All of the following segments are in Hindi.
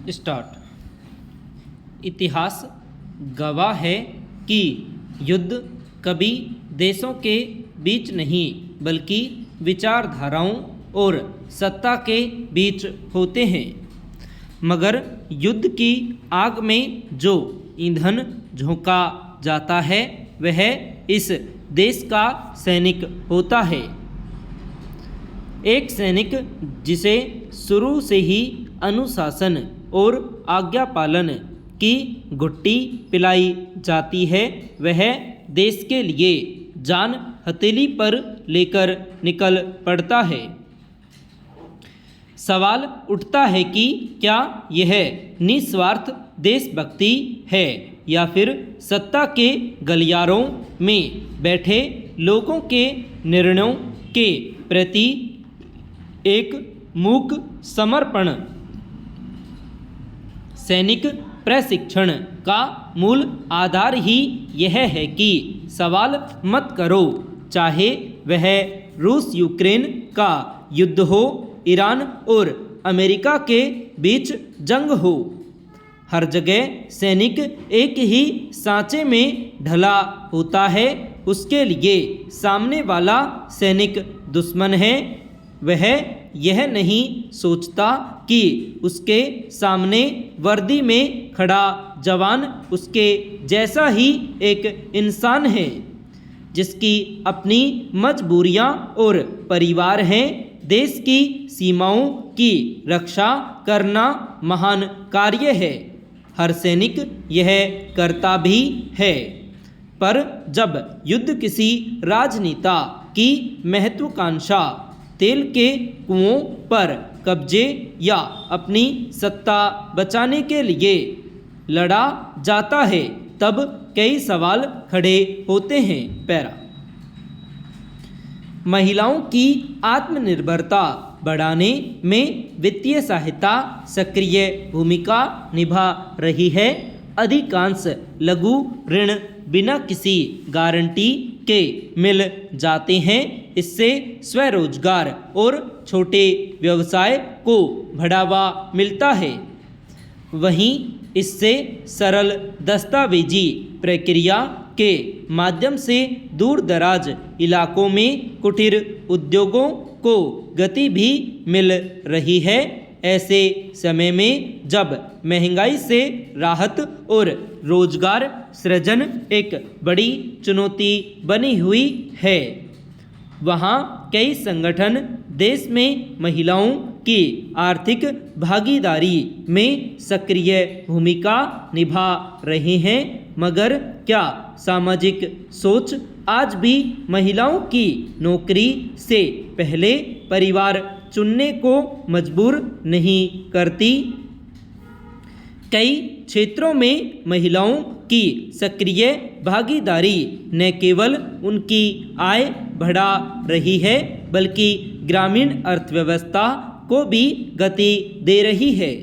स्टार्ट। इतिहास गवाह है कि युद्ध कभी देशों के बीच नहीं बल्कि विचारधाराओं और सत्ता के बीच होते हैं। मगर युद्ध की आग में जो ईंधन झोंका जाता है वह इस देश का सैनिक होता है। एक सैनिक जिसे शुरू से ही अनुशासन और आज्ञा पालन की घुट्टी पिलाई जाती है वह देश के लिए जान हथेली पर लेकर निकल पड़ता है। सवाल उठता है कि क्या यह निस्वार्थ देशभक्ति है या फिर सत्ता के गलियारों में बैठे लोगों के निर्णयों के प्रति एक मूक समर्पण। सैनिक प्रशिक्षण का मूल आधार ही यह है कि सवाल मत करो, चाहे वह रूस यूक्रेन का युद्ध हो, ईरान और अमेरिका के बीच जंग हो। हर जगह सैनिक एक ही सांचे में ढला होता है। उसके लिए सामने वाला सैनिक दुश्मन है। वह यह नहीं सोचता कि उसके सामने वर्दी में खड़ा जवान उसके जैसा ही एक इंसान है जिसकी अपनी मजबूरियां और परिवार हैं। देश की सीमाओं की रक्षा करना महान कार्य है। हर सैनिक यह करता भी है। पर जब युद्ध किसी राजनेता की महत्वाकांक्षा, तेल के कुओं पर कब्जे या अपनी सत्ता बचाने के लिए लड़ा जाता है तब कई सवाल खड़े होते हैं। पैरा। महिलाओं की आत्मनिर्भरता बढ़ाने में वित्तीय सहायता सक्रिय भूमिका निभा रही है। अधिकांश लघु ऋण बिना किसी गारंटी के मिल जाते हैं। इससे स्वरोजगार और छोटे व्यवसाय को बढ़ावा मिलता है। वहीं इससे सरल दस्तावेजी प्रक्रिया के माध्यम से दूर दराज इलाकों में कुटीर उद्योगों को गति भी मिल रही है। ऐसे समय में जब महंगाई से राहत और रोजगार सृजन एक बड़ी चुनौती बनी हुई है, वहाँ कई संगठन देश में महिलाओं की आर्थिक भागीदारी में सक्रिय भूमिका निभा रहे हैं। मगर क्या सामाजिक सोच आज भी महिलाओं की नौकरी से पहले परिवार चुनने को मजबूर नहीं करती? कई क्षेत्रों में महिलाओं की सक्रिय भागीदारी न केवल उनकी आय बढ़ा रही है बल्कि ग्रामीण अर्थव्यवस्था को भी गति दे रही है।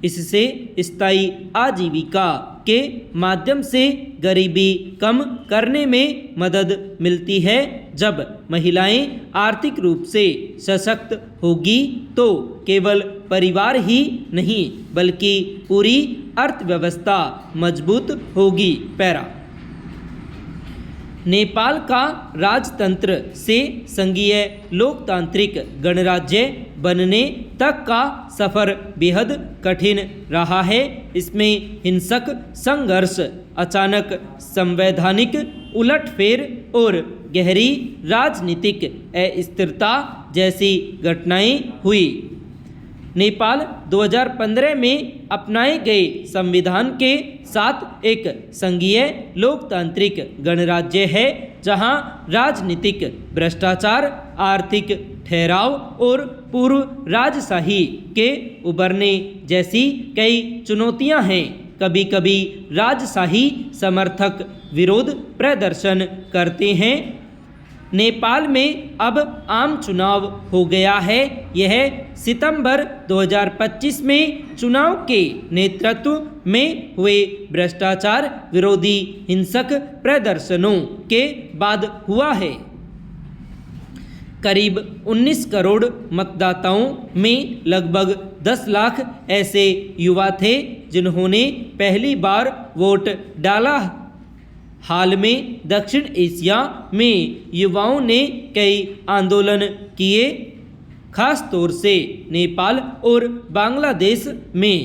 इससे स्थायी आजीविका के माध्यम से गरीबी कम करने में मदद मिलती है। जब महिलाएं आर्थिक रूप से सशक्त होगी तो केवल परिवार ही नहीं बल्कि पूरी अर्थव्यवस्था मजबूत होगी। पैरा। नेपाल का राजतंत्र से संघीय लोकतांत्रिक गणराज्य बनने तक का सफर बेहद कठिन रहा है। इसमें हिंसक संघर्ष, अचानक संवैधानिक उलटफेर और गहरी राजनीतिक अस्थिरता जैसी घटनाएं हुई। नेपाल 2015 में अपनाए गए संविधान के साथ एक संघीय लोकतांत्रिक गणराज्य है जहां राजनीतिक भ्रष्टाचार, आर्थिक ठहराव और पूर्व राजशाही के उभरने जैसी कई चुनौतियां हैं। कभी कभी राजशाही समर्थक विरोध प्रदर्शन करते हैं। नेपाल में अब आम चुनाव हो गया है। यह सितंबर 2025 में चुनाव के नेतृत्व में हुए भ्रष्टाचार विरोधी हिंसक प्रदर्शनों के बाद हुआ है। करीब 19 करोड़ मतदाताओं में लगभग 10 लाख ऐसे युवा थे जिन्होंने पहली बार वोट डाला। हाल में दक्षिण एशिया में युवाओं ने कई आंदोलन किए, खास तौर से नेपाल और बांग्लादेश में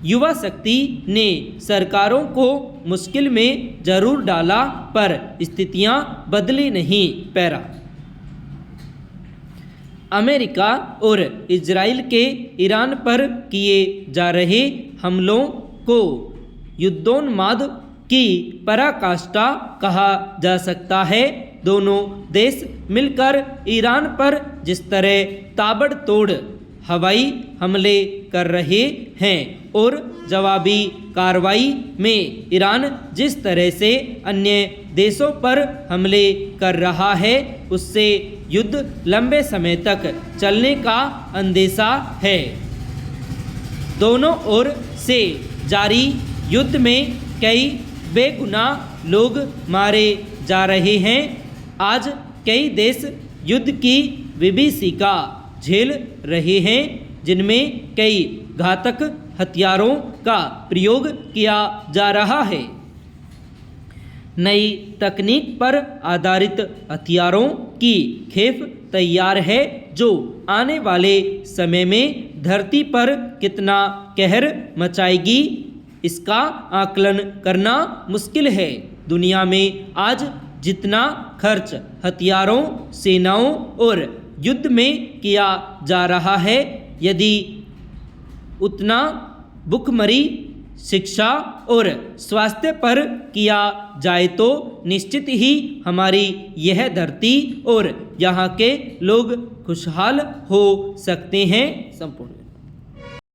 युवा शक्ति ने सरकारों को मुश्किल में जरूर डाला, पर स्थितियां बदली नहीं। पैरा अमेरिका और इजराइल के ईरान पर किए जा रहे हमलों को युद्धोन्माद की पराकाष्ठा कहा जा सकता है। दोनों देश मिलकर ईरान पर जिस तरह ताबड़तोड़ हवाई हमले कर रहे हैं और जवाबी कार्रवाई में ईरान जिस तरह से अन्य देशों पर हमले कर रहा है, उससे युद्ध लंबे समय तक चलने का अंदेशा है। दोनों ओर से जारी युद्ध में कई बेगुनाह लोग मारे जा रहे हैं। आज कई देश युद्ध की विभीषिका झेल रहे हैं, जिनमें कई घातक हथियारों का प्रयोग किया जा रहा है। नई तकनीक पर आधारित हथियारों की खेप तैयार है, जो आने वाले समय में धरती पर कितना कहर मचाएगी, इसका आकलन करना मुश्किल है। दुनिया में आज जितना खर्च हथियारों, सेनाओं और युद्ध में किया जा रहा है, यदि उतना भुखमरी, शिक्षा और स्वास्थ्य पर किया जाए तो निश्चित ही हमारी यह धरती और यहाँ के लोग खुशहाल हो सकते हैं। संपूर्ण